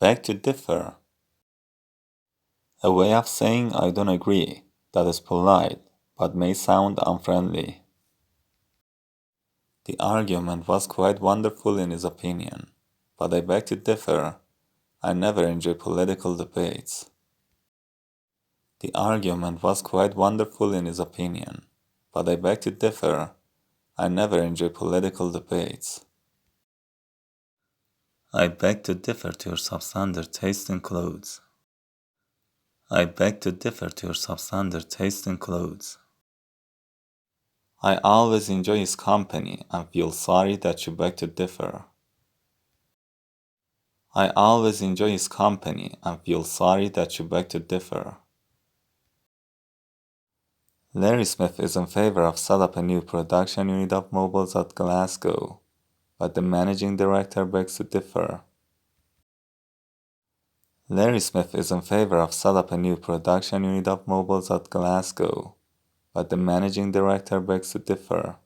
beg to differ. A way of saying I don't agree that is polite but may sound unfriendly. The argument was quite wonderful in his opinion, but I beg to differ. I never enjoy political debates. The argument was quite wonderful in his opinion, but I beg to differ. I never enjoy political debates. I beg to differ to your substandard taste in clothes. I beg to differ to your substandard taste in clothes. I always enjoy his company and feel sorry that you beg to differ. I always enjoy his company and feel sorry that you beg to differ. Larry Smith is in favor of set up a new production unit of mobiles at Glasgow, but the managing director begs to differ. Larry Smith is in favor of set up a new production unit of mobiles at Glasgow, but the managing director begs to differ.